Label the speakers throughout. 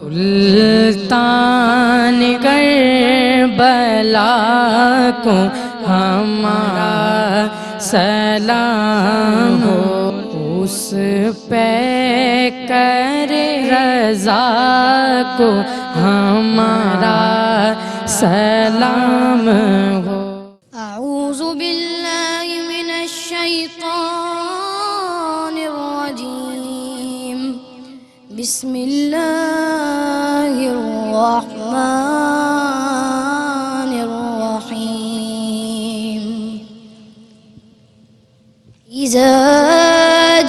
Speaker 1: سلطان کربلا کو ہمارا سلام ہو، اس پہ کرے رضا کو ہمارا سلام ہو۔
Speaker 2: اعوذ باللہ من الشیطان الرجیم، بسم اللہ الرحمن الرحیم۔ اذا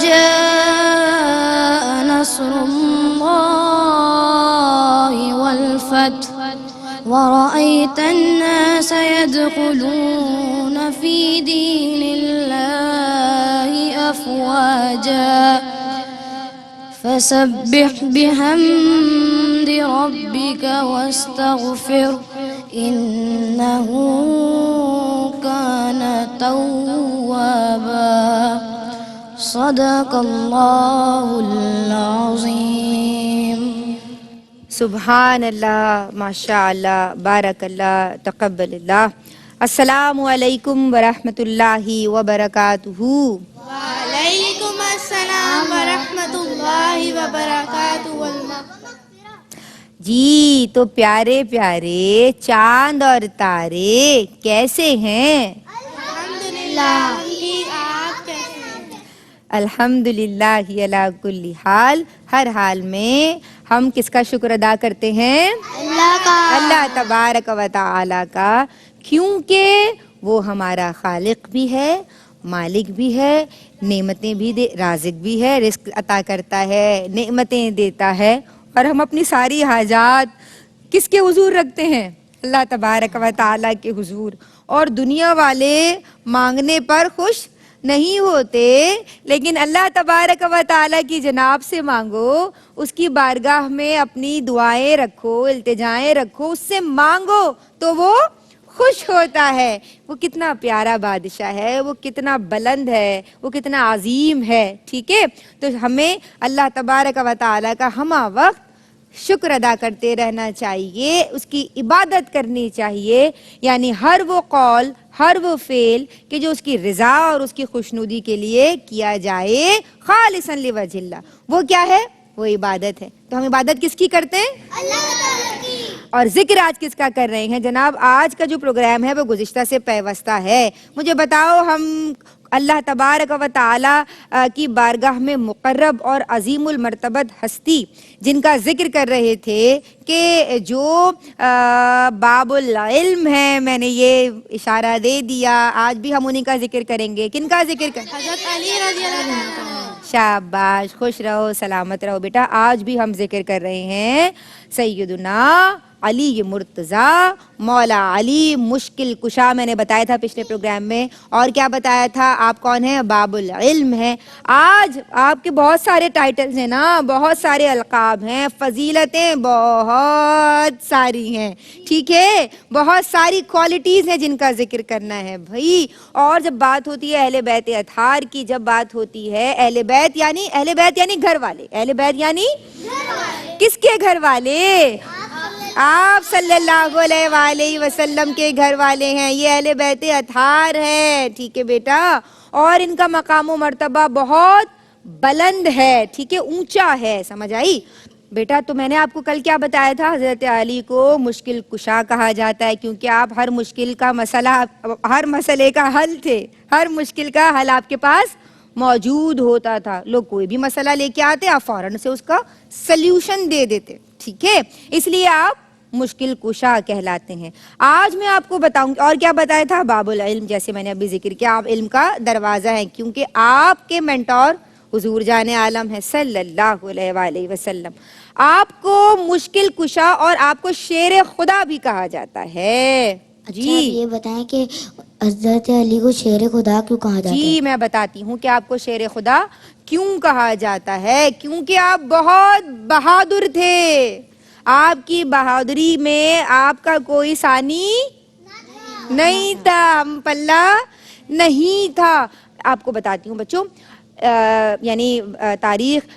Speaker 2: جاء نصر اللہ والفتح ورأيت الناس يدخلون في دين الله أفواجا فسبح بحمد ربك واستغفر إنه كان توابا۔ صدق الله العظيم۔
Speaker 3: سبحان اللہ، ماشاء اللہ، بارک اللہ، تقبل اللہ۔ السلام علیکم ورحمۃ اللہ وبرکاتہ۔
Speaker 2: وعلیکم السلام ورحمۃ اللہ وبرکاتہ۔
Speaker 3: جی تو پیارے پیارے چاند اور تارے کیسے ہیں؟
Speaker 2: الحمدللہ، آپ کیسے ہیں؟
Speaker 3: الحمدللہ علی کل حال، ہر حال میں ہم کس کا شکر ادا کرتے ہیں؟
Speaker 2: اللہ کا،
Speaker 3: اللہ تبارک و تعالی کا، کیونکہ وہ ہمارا خالق بھی ہے، مالک بھی ہے، نعمتیں بھی رازق بھی ہے، رزق عطا کرتا ہے، نعمتیں دیتا ہے، اور ہم اپنی ساری حاجات کس کے حضور رکھتے ہیں؟ اللہ تبارک و تعالی کے حضور۔ اور دنیا والے مانگنے پر خوش نہیں ہوتے، لیکن اللہ تبارک و تعالیٰ کی جناب سے مانگو، اس کی بارگاہ میں اپنی دعائیں رکھو، التجائیں رکھو، اس سے مانگو تو وہ خوش ہوتا ہے۔ وہ کتنا پیارا بادشاہ ہے، وہ کتنا بلند ہے، وہ کتنا عظیم ہے، ٹھیک ہے؟ تو ہمیں اللہ تبارک و تعالیٰ کا ہمہ وقت شکر ادا کرتے رہنا چاہیے، اس کی عبادت کرنی چاہیے، یعنی ہر وہ قول، ہر وہ فعل کہ جو اس کی رضا اور اس کی خوشنودی کے لیے کیا جائے خالصاً لوجہ اللہ، وہ کیا ہے؟ وہ عبادت ہے۔ تو ہم عبادت کس کی کرتے ہیں؟
Speaker 2: اللہ تعالیٰ کی۔
Speaker 3: اور ذکر آج کس کا کر رہے ہیں جناب؟ آج کا جو پروگرام ہے وہ گزشتہ سے پیوستہ ہے۔ مجھے بتاؤ، ہم اللہ تبارک و تعالی کی بارگاہ میں مقرب اور عظیم المرتبت ہستی جن کا ذکر کر رہے تھے کہ جو باب العلم ہے، میں نے یہ اشارہ دے دیا، آج بھی ہم انہی کا ذکر کریں گے۔ کن کا ذکر کریں؟
Speaker 2: حضرت علی رضی اللہ عنہ۔
Speaker 3: شاباش، خوش رہو، سلامت رہو بیٹا۔ آج بھی ہم ذکر کر رہے ہیں سیدنا علی مرتضیٰ، مولا علی مشکل کشا۔ میں نے بتایا تھا پچھلے پروگرام میں، اور کیا بتایا تھا؟ آپ کون ہیں؟ باب العلم ہیں۔ آج آپ کے بہت سارے ٹائٹلز ہیں نا، بہت سارے القاب ہیں، فضیلتیں بہت ساری ہیں، ٹھیک ہے؟ بہت ساری کوالٹیز ہیں جن کا ذکر کرنا ہے بھائی۔ اور جب بات ہوتی ہے اہل بیت اطہار کی، جب بات ہوتی ہے اہل بیت یعنی گھر والے، اہل بیت یعنی کس کے گھر والے؟ آپ صلی اللہ علیہ وآلہ وسلم کے گھر والے ہیں، یہ اہل بیت اطہار ہے، ٹھیک ہے بیٹا؟ اور ان کا مقام و مرتبہ بہت بلند ہے، ٹھیک ہے، اونچا ہے، سمجھ آئی بیٹا؟ تو میں نے آپ کو کل کیا بتایا تھا؟ حضرت علی کو مشکل کشا کہا جاتا ہے کیونکہ آپ ہر مشکل کا مسئلہ، ہر مسئلے کا حل تھے، ہر مشکل کا حل آپ کے پاس موجود ہوتا تھا۔ لوگ کوئی بھی مسئلہ لے کے آتے، آپ فوراً سے اس کا سلیوشن دے دیتے، ٹھیک ہے؟ اس لیے آپ مشکل کشا کہلاتے ہیں۔ آج میں آپ کو بتاؤں گی، اور کیا بتایا تھا؟ باب العلم، جیسے میں نے ابھی ذکر کیا، آپ علم کا دروازہ ہیں کیونکہ آپ کے مینٹور حضور جان عالم ہے صلی اللہ علیہ وآلہ وسلم۔ آپ کو مشکل کشا اور آپ کو شیر خدا بھی کہا جاتا ہے۔
Speaker 4: اچھا، یہ بتائیں کہ حضرت علی کو شیر خدا کیوں کہا جاتا ہے؟
Speaker 3: جی میں بتاتی ہوں کہ آپ کو شیر خدا کیوں کہا جاتا ہے۔ کیونکہ آپ بہت بہادر تھے، آپ کی بہادری میں آپ کا کوئی ثانی نہیں تھا، پلہ نہیں تھا۔ آپ کو بتاتی ہوں بچوں، یعنی تاریخ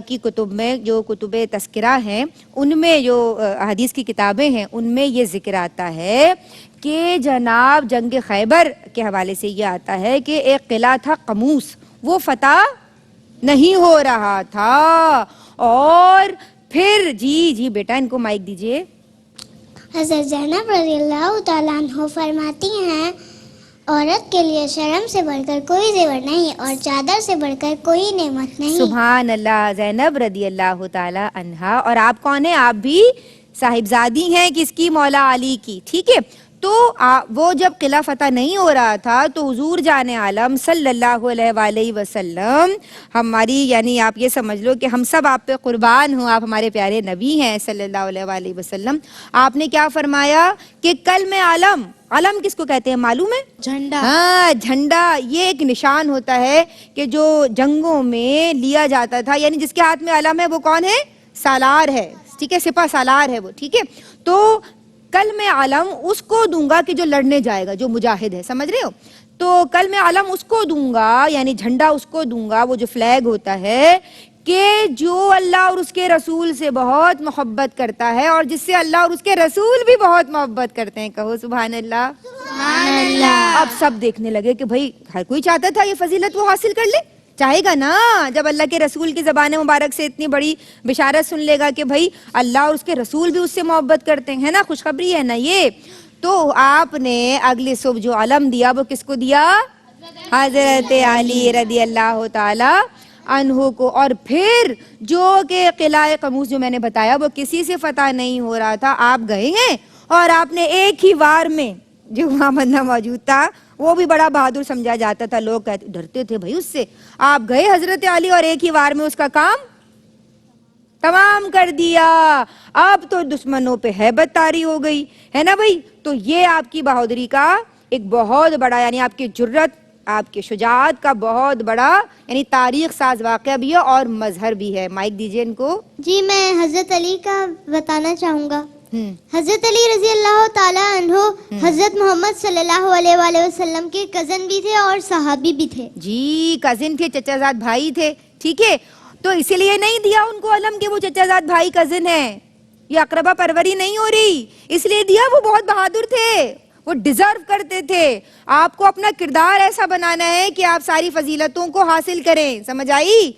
Speaker 3: کی کتب میں جو کتب تذکرہ ہیں ان میں جو حدیث کی کتابیں ہیں ان میں یہ ذکر آتا ہے کہ جناب جنگ خیبر کے حوالے سے یہ آتا ہے کہ ایک قلعہ تھا قموس، وہ فتح نہیں ہو رہا تھا، اور پھر جی بیٹا ان کو مائک دیجئے۔
Speaker 5: حضرت زینب رضی اللہ تعالیٰ عنہ فرماتی ہیں عورت کے لیے شرم سے بڑھ کر کوئی زیور نہیں اور چادر سے بڑھ کر کوئی نعمت نہیں۔
Speaker 3: سبحان اللہ، زینب رضی اللہ تعالی عنہا۔ اور آپ کون ہیں؟ آپ بھی صاحبزادی ہیں کس کی؟ مولا علی کی، ٹھیک ہے۔ تو وہ جب قلعہ فتح نہیں ہو رہا تھا تو حضور جان عالم صلی اللہ علیہ وآلہ وسلم ہماری یعنی آپ یہ سمجھ لو کہ ہم سب آپ پہ قربان ہوں، آپ ہمارے پیارے نبی ہیں صلی اللہ علیہ وآلہ وسلم۔ آپ نے کیا فرمایا کہ کلمہ علم، علم کس کو کہتے ہیں معلوم ہے؟
Speaker 2: جھنڈا۔
Speaker 3: ہاں، جھنڈا یہ ایک نشان ہوتا ہے کہ جو جنگوں میں لیا جاتا تھا، یعنی جس کے ہاتھ میں علم ہے وہ کون ہے؟ سالار ہے، ٹھیک ہے، سپہ سالار ہے وہ، ٹھیک ہے۔ تو کل میں علم اس کو دوں گا کہ جو لڑنے جائے گا، جو مجاہد ہے، سمجھ رہے ہو؟ تو کل میں علم اس کو دوں گا، یعنی جھنڈا اس کو دوں گا، وہ جو فلیگ ہوتا ہے، کہ جو اللہ اور اس کے رسول سے بہت محبت کرتا ہے اور جس سے اللہ اور اس کے رسول بھی بہت محبت کرتے ہیں، کہو سبحان اللہ۔
Speaker 2: سبحان اللہ۔
Speaker 3: اب سب دیکھنے لگے کہ بھائی ہر کوئی چاہتا تھا یہ فضیلت وہ حاصل کر لے، چاہے گا نا، جب اللہ کے رسول کی زبان مبارک سے اتنی بڑی بشارت سن لے گا کہ بھائی اللہ اور اس کے رسول بھی اس سے محبت کرتے ہیں نا، خوشخبری ہے نا یہ۔ تو آپ نے اگلی صبح جو علم دیا وہ کس کو دیا؟ حضرت علی رضی اللہ تعالی عنہ کو۔ اور پھر جو کہ قلعہ قموس جو میں نے بتایا وہ کسی سے فتح نہیں ہو رہا تھا، آپ گئے ہیں اور آپ نے ایک ہی وار میں، جو وہاں بندہ موجود تھا وہ بھی بڑا بہادر سمجھا جاتا تھا، لوگ کہتے ڈرتے تھے بھائی اس سے، آپ گئے حضرت علی اور ایک ہی وار میں اس کا کام تمام کر دیا۔ اب تو دشمنوں پہ ہیبت طاری ہو گئی ہے نا بھائی۔ تو یہ آپ کی بہادری کا ایک بہت بڑا، یعنی آپ کی جرت، آپ کی شجاعت کا بہت بڑا یعنی تاریخ ساز واقعہ بھی ہے اور مظہر بھی ہے۔ مائک دیجئے ان کو۔
Speaker 5: جی میں حضرت علی کا بتانا چاہوں گا۔ حضرت علی رضی اللہ تعالیٰ عنہ حضرت محمد صلی اللہ علیہ وآلہ وسلم کے کزن بھی تھے اور صحابی بھی تھے۔
Speaker 3: جی کزن تھے، چچا زاد بھائی تھے، ٹھیک ہے۔ تو اسی لیے نہیں دیا ان کو علم کہ وہ چچا زاد بھائی کزن ہیں، یہ اقربا پروری نہیں ہو رہی، اس لیے دیا وہ بہت بہادر تھے، وہ ڈیزرو کرتے تھے۔ آپ کو اپنا کردار ایسا بنانا ہے کہ آپ ساری فضیلتوں کو حاصل کریں۔ سمجھ آئی؟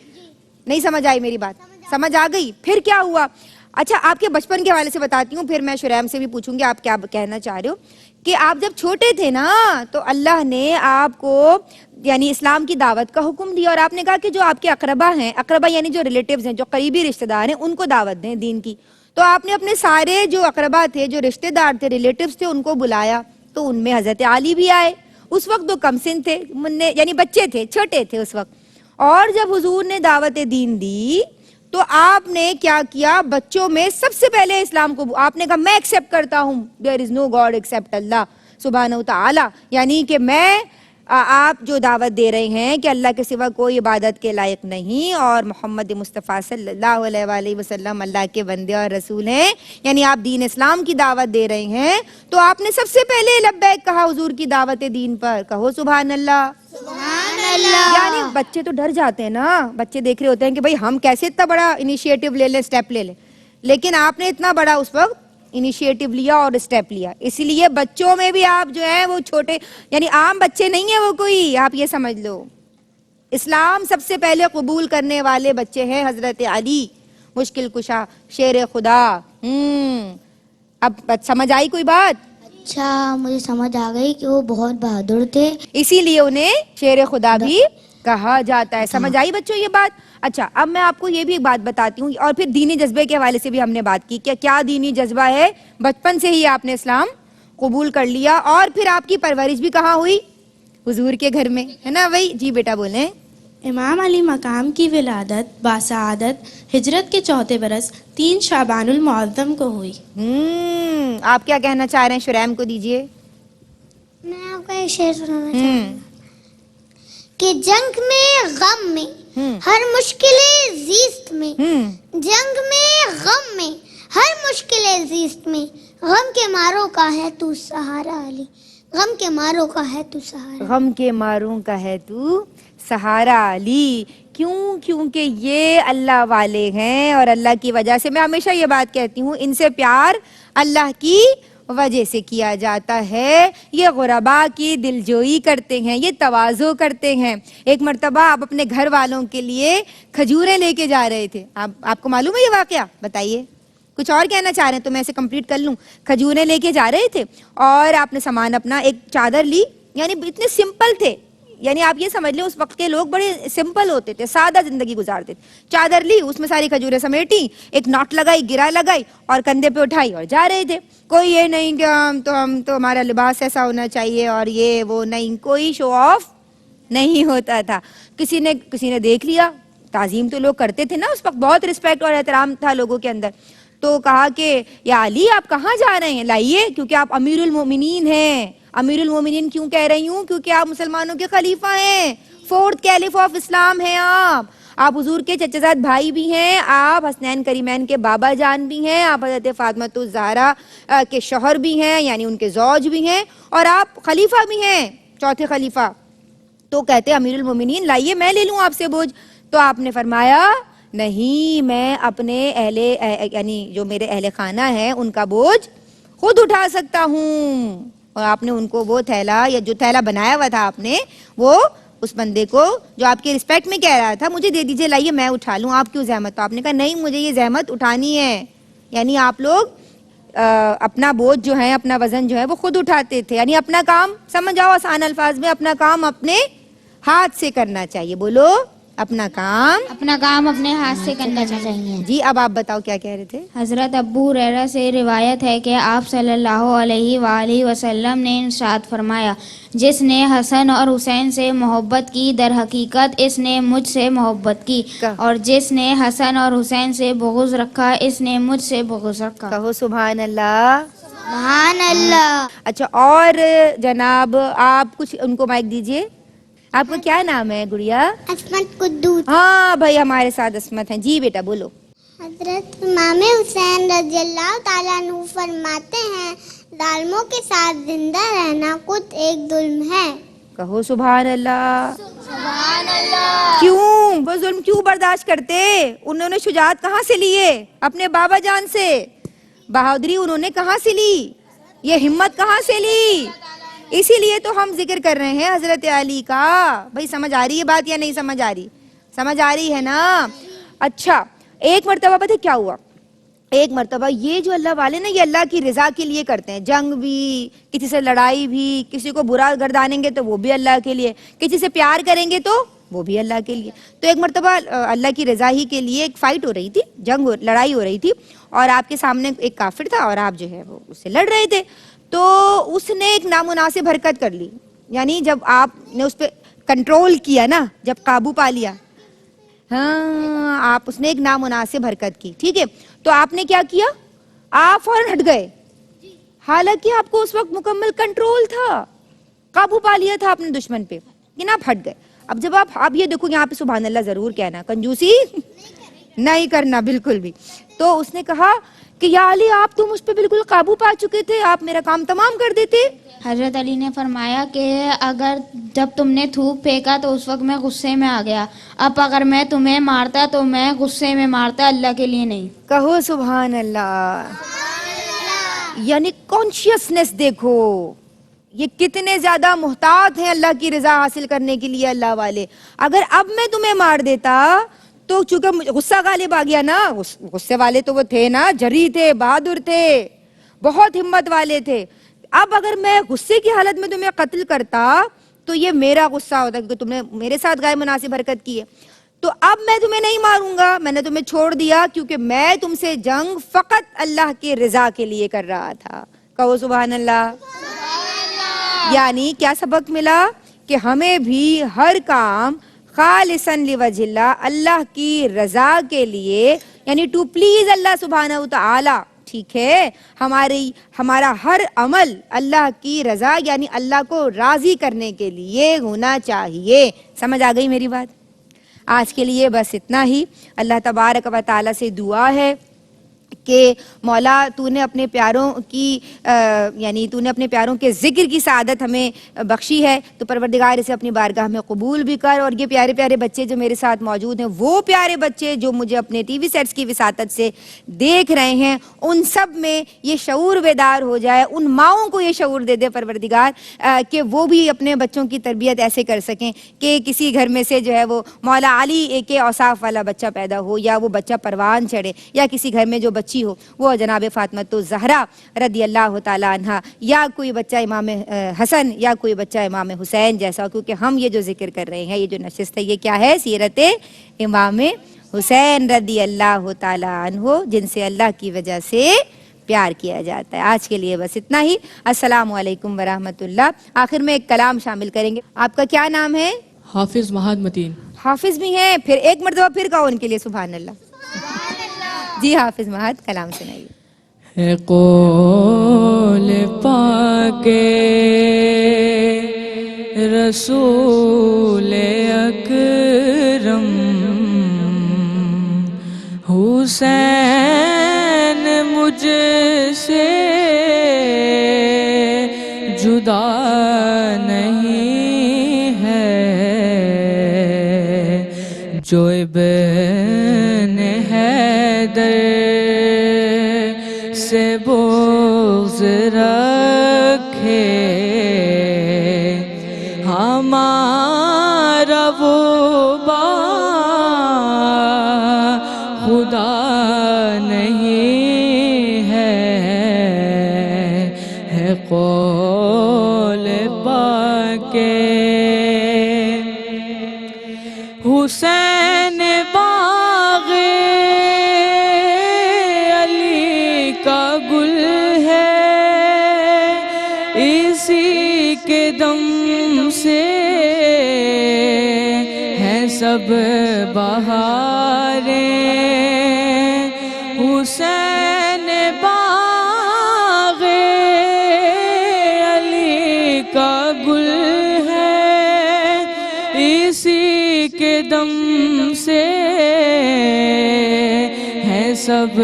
Speaker 3: نہیں سمجھ آئی میری بات؟ سمجھ آ گئی؟ پھر کیا ہوا؟ اچھا آپ کے بچپن کے حوالے سے بتاتی ہوں، پھر میں شریم سے بھی پوچھوں گی آپ کیا کہنا چاہ رہے ہو۔ کہ آپ جب چھوٹے تھے نا تو اللہ نے آپ کو یعنی اسلام کی دعوت کا حکم دیا، اور آپ نے کہا کہ جو آپ کے اقربا ہیں، اقربا یعنی جو ریلیٹیوز ہیں، جو قریبی رشتہ دار ہیں، ان کو دعوت دیں دین کی۔ تو آپ نے اپنے سارے جو اقربا تھے، جو رشتہ دار تھے، ریلیٹیوز تھے، ان کو بلایا۔ تو ان میں حضرت علی بھی آئے، اس وقت تو کم سن تھے، یعنی بچے تھے، چھوٹے تھے اس وقت۔ اور جب حضور نے دعوت دین دی تو آپ نے کیا کیا؟ بچوں میں سب سے پہلے اسلام کو آپ نے کہا میں ایکسیپٹ کرتا ہوں، دیر از نو گاڈ ایکسیپٹ اللہ سبحانہ وتعالی، یعنی کہ میں آپ جو دعوت دے رہے ہیں کہ اللہ کے سوا کوئی عبادت کے لائق نہیں اور محمد مصطفیٰ صلی اللہ علیہ وآلہ وسلم اللہ کے بندے اور رسول ہیں، یعنی آپ دین اسلام کی دعوت دے رہے ہیں، تو آپ نے سب سے پہلے لبیک کہا حضور کی دعوت دین پر، کہو سبحان اللہ۔
Speaker 2: سبحان اللہ۔
Speaker 3: یعنی بچے تو ڈر جاتے ہیں نا، بچے دیکھ رہے ہوتے ہیں کہ بھائی ہم کیسے اتنا بڑا انیشیٹو لے لیں، سٹیپ لے لیں، لیکن آپ نے اتنا بڑا اس وقت انیشیٹو لیا اور سٹیپ لیا۔ اسی لیے بچوں میں بھی آپ جو ہیں وہ چھوٹے یعنی عام بچے نہیں ہیں وہ کوئی، آپ یہ سمجھ لو اسلام سب سے پہلے قبول کرنے والے بچے ہیں حضرت علی، مشکل کشا، شیر خدا۔ اب سمجھ آئی کوئی بات؟
Speaker 4: اچھا مجھے سمجھ آ گئی کہ وہ بہت بہادر تھے،
Speaker 3: اسی لیے انہیں شیر خدا بھی کہا جاتا ہے۔ سمجھ آئی بچوں یہ بات؟ اچھا اب میں آپ کو یہ بھی ایک بات بتاتی ہوں، اور پھر دینی جذبے کے حوالے سے بھی ہم نے بات کی کہ کیا دینی جذبہ ہے، بچپن سے ہی آپ نے اسلام قبول کر لیا، اور پھر آپ کی پرورش بھی کہاں ہوئی؟ حضور کے گھر میں، ہے نا بھائی؟ جی بیٹا بولیں۔
Speaker 6: امام علی مقام کی ولادت باسعادت ہجرت کے 4 برس 3 شعبان المعظم کو ہوئی۔
Speaker 3: آپ کیا کہنا چاہ رہے ہیں؟ شریم کو دیجئے۔
Speaker 5: میں آپ کا ایک شعر سنانا چاہوں گی کہ جنگ میں غم میں ہر مشکل زیست میں، جنگ میں غم میں ہر مشکل زیست میں، غم کے ماروں کا ہے تو سہارا علی، غم کے ماروں کا ہے تو سہارا،
Speaker 3: غم کے ماروں کا ہے تو سہارا علی. کیوں؟ کیونکہ یہ اللہ والے ہیں اور اللہ کی وجہ سے. میں ہمیشہ یہ بات کہتی ہوں ان سے پیار اللہ کی وجہ سے کیا جاتا ہے. یہ غربا کی دلجوئی کرتے ہیں, یہ تواضع کرتے ہیں. ایک مرتبہ آپ اپنے گھر والوں کے لیے کھجوریں لے کے جا رہے تھے. آپ کو معلوم ہے یہ واقعہ؟ بتائیے. کچھ اور کہنا چاہ رہے ہیں تو میں اسے کمپلیٹ کر لوں. کھجوریں لے کے جا رہے تھے اور آپ نے سامان اپنا, ایک چادر لی. یعنی اتنے سمپل تھے, یعنی آپ یہ سمجھ لیں اس وقت کے لوگ بڑے سمپل ہوتے تھے, سادہ زندگی گزارتے تھے. چادر لی, اس میں ساری کھجوریں سمیٹی, ایک ناٹ لگائی, گرا لگائی اور کندھے پہ اٹھائی اور جا رہے تھے. کوئی یہ نہیں کہ ہم تو ہمارا لباس ایسا ہونا چاہیے اور یہ وہ نہیں, کوئی شو آف نہیں ہوتا تھا. کسی نے دیکھ لیا, تعظیم تو لوگ کرتے تھے نا اس وقت, بہت رسپیکٹ اور احترام تھا لوگوں کے اندر. تو کہا کہ یا علی آپ کہاں جا رہے ہیں, لائیے, کیونکہ آپ امیر المومنین ہیں. امیر المومنین کیوں کہہ رہی ہوں؟ کیونکہ آپ مسلمانوں کے خلیفہ ہیں, 4th کیلف آف اسلام ہیں آپ حضور کے چچا زاد بھائی بھی ہیں, آپ حسنین کریمین کے بابا جان بھی ہیں, آپ حضرت فاطمۃ الزہرا کے شوہر بھی ہیں, یعنی ان کے زوج بھی ہیں, اور آپ خلیفہ بھی ہیں, 4تھے خلیفہ. تو کہتے امیر المومنین لائیے میں لے لوں آپ سے بوجھ. تو آپ نے فرمایا نہیں, میں اپنے یعنی جو میرے اہل خانہ ہیں ان کا بوجھ خود اٹھا سکتا ہوں. اور آپ نے ان کو وہ تھیلا, یا جو تھیلا بنایا ہوا تھا آپ نے, وہ اس بندے کو جو آپ کے رسپیکٹ میں کہہ رہا تھا مجھے دے دیجئے, لائیے میں اٹھا لوں, آپ کیوں زحمت. تو آپ نے کہا نہیں مجھے یہ زحمت اٹھانی ہے. یعنی آپ لوگ اپنا بوجھ جو ہے, اپنا وزن جو ہے وہ خود اٹھاتے تھے. یعنی اپنا کام, سمجھ آؤ آسان الفاظ میں, اپنا کام اپنے ہاتھ سے کرنا چاہیے. بولو, اپنا کام
Speaker 2: اپنے ہاتھ سے کرنا چاہیے.
Speaker 3: جی. اب آپ بتاؤ کیا کہہ رہے تھے؟
Speaker 2: حضرت ابو ہریرہ سے روایت ہے کہ آپ صلی اللہ علیہ وآلہ وسلم نے ارشاد فرمایا, جس نے حسن اور حسین سے محبت کی در حقیقت اس نے مجھ سے محبت کی, اور جس نے حسن اور حسین سے بغض رکھا اس نے مجھ سے بغض رکھا.
Speaker 3: کہو سبحان اللہ.
Speaker 5: سبحان اللہ.
Speaker 3: اچھا, اور جناب آپ کچھ ان کو مائک دیجئے. آپ کا کیا نام ہے گڑیا؟
Speaker 5: عصمت قدوس.
Speaker 3: ہاں بھائی ہمارے ساتھ عصمت ہیں. جی بیٹا بولو.
Speaker 5: حضرت امام حسین رضی اللہ تعالیٰ عنہ فرماتے ہیں, ظالموں کے ساتھ زندہ رہنا خود ایک ظلم ہے.
Speaker 3: کہو سبحان اللہ. سبحان اللہ. کیوں وہ ظلم کیوں برداشت کرتے؟ انہوں نے شجاعت کہاں سے لیے؟ اپنے بابا جان سے. بہادری انہوں نے کہاں سے لی؟ یہ ہمت کہاں سے لی؟ اسی لیے تو ہم ذکر کر رہے ہیں حضرت علی کا. بھائی سمجھ آ رہی ہے بات یا نہیں سمجھ آ رہی؟ سمجھ آ رہی ہے نا. اچھا, ایک مرتبہ پتہ کیا ہوا؟ ایک مرتبہ یہ جو اللہ والے نا, یہ اللہ کی رضا کے لیے کرتے ہیں. جنگ بھی, کسی سے لڑائی بھی, کسی کو برا گردانیں گے تو وہ بھی اللہ کے لیے, کسی سے پیار کریں گے تو وہ بھی اللہ کے لیے. تو ایک مرتبہ اللہ کی رضا ہی کے لیے ایک فائٹ ہو رہی تھی, لڑائی ہو رہی تھی, اور آپ کے سامنے ایک کافر تھا اور آپ جو ہے وہ اس سے لڑ رہے تھے. تو اس نے ایک نامناسب حرکت کر لی. یعنی جب آپ نے اس پہ کنٹرول کیا نا, جب قابو پا لیا, ہاں اس نے ایک نامناسب حرکت کی, ٹھیک ہے, تو آپ نے کیا کیا؟ آپ فوراً ہٹ گئے, حالانکہ آپ کو اس وقت مکمل کنٹرول تھا, قابو پا لیا تھا اپنے دشمن پہ, لیکن آپ ہٹ گئے. اب جب آپ یہ دیکھو, یہاں پہ سبحان اللہ ضرور کہنا, کنجوسی نہیں کرنا بالکل بھی. تو اس نے کہا کہ یا علی آپ تو مجھ پہ بالکل قابو پا چکے تھے, آپ میرا کام تمام کر دیتے.
Speaker 2: حضرت علی نے فرمایا کہ اگر جب تم نے تھوک پھینکا تو اس وقت میں غصے میں آ گیا, اب اگر میں تمہیں مارتا تو میں غصے میں مارتا, اللہ کے لیے نہیں.
Speaker 3: کہو سبحان اللہ. یعنی کانشیسنس دیکھو, یہ کتنے زیادہ محتاط ہیں اللہ کی رضا حاصل کرنے کے لیے اللہ والے. اگر اب میں تمہیں مار دیتا تو چونکہ غصہ غالب آ گیا نا, غصے والے تو وہ تھے نا, جری تھے, بہادر تھے, بہت ہمت والے تھے. اب اگر میں غصے کی حالت میں تمہیں قتل کرتا تو یہ میرا غصہ ہوتا, کیونکہ تم نے میرے ساتھ غیر مناسب حرکت کی ہے. تو اب میں تمہیں نہیں ماروں گا, میں نے تمہیں چھوڑ دیا, کیونکہ میں تم سے جنگ فقط اللہ کی رضا کے لیے کر رہا تھا. کہو سبحان اللہ. یعنی کیا سبق ملا؟ کہ ہمیں بھی ہر کام خالصاً لوجہ اللہ, اللہ کی رضا کے لیے, یعنی ٹو پلیز اللہ سبحانہ وتعالی, ٹھیک ہے, ہمارا ہر عمل اللہ کی رضا یعنی اللہ کو راضی کرنے کے لیے ہونا چاہیے. سمجھ آ گئی میری بات؟ آج کے لیے بس اتنا ہی. اللہ تبارک و تعالی سے دعا ہے کہ مولا تو نے اپنے پیاروں کی یعنی تو نے اپنے پیاروں کے ذکر کی سعادت ہمیں بخشی ہے، تو پروردگار اسے اپنی بارگاہ میں قبول بھی کر، اور یہ پیارے پیارے بچے جو میرے ساتھ موجود ہیں، وہ پیارے بچے جو مجھے اپنے ٹی وی سیٹس کی وساطت سے دیکھ رہے ہیں، ان سب میں یہ شعور بیدار ہو جائے، ان ماؤں کو یہ شعور دے دے پروردگار کہ وہ بھی اپنے بچوں کی تربیت ایسے کر سکیں کہ کسی گھر میں سے جو ہے وہ مولا علی کے اوصاف والا بچہ پیدا ہو، یا وہ بچہ پروان چڑھے، یا کسی گھر میں جو بچی ہو وہ جناب فاطمہ الزہرا رضی اللہ تعالیٰ عنہ، یا کوئی بچہ امام حسن یا کوئی بچہ امام حسین جیسا، کیونکہ ہم یہ جو ذکر کر رہے ہیں، یہ جو نشست ہے، یہ کیا ہے؟ سیرت امام حسین رضی اللہ تعالیٰ عنہ، جن سے اللہ کی وجہ سے پیار کیا جاتا ہے۔ آج کے لیے بس اتنا ہی۔ السلام علیکم ورحمۃ اللہ۔ آخر میں ایک کلام شامل کریں گے۔ آپ کا کیا نام ہے؟
Speaker 1: حافظ مہاد متین۔
Speaker 3: حافظ بھی ہیں؟ پھر ایک مرتبہ پھر کہو ان کے لیے سبحان اللہ۔ جی حافظ مہاد، کلام سنائیے۔
Speaker 1: ہے قول پاک رسول اکرم، حسین مجھ سے جدا نہیں ہے، جو ابن حیدر سے بغض رکھے، ہمارا وہ خدا نہیں ہے قول پاک حسین باغ علی کا گل ہے، اسی کے دم سے ہیں سب بہاریں، حسین باغ علی کا گل ہے، اسی کے دم سے ہیں سب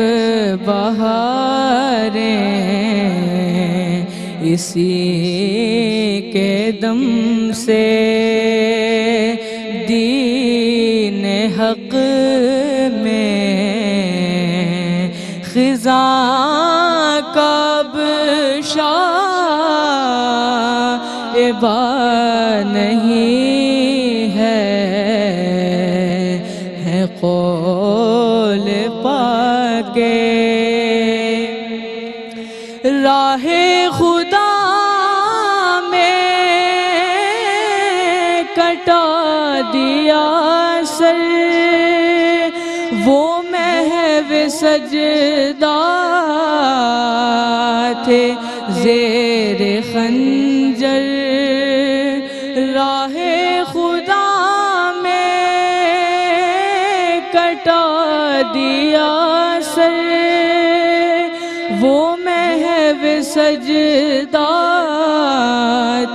Speaker 1: بہاریں، اسی کے دم سے دین حق میں خزاں کب شائبہ نہیں ہے قول پاک راہ خدا میں کٹا دیا سر، وہ محو سجدہ تھے زیر خنجر، راہ خدا میں کٹا دیا سر، وہ محو سجدہ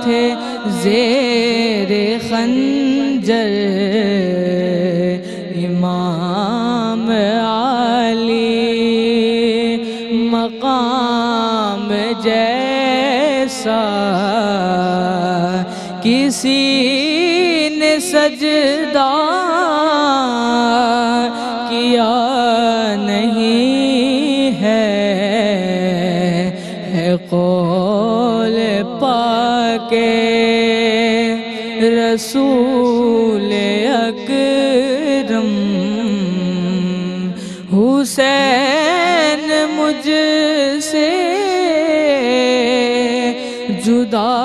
Speaker 1: تھے زیر خنجر، امام علی مقام جیسا کسی نے سجدہ کیا نہیں ہے قول پاک رسول اکرم، حسین مجھ سے جدا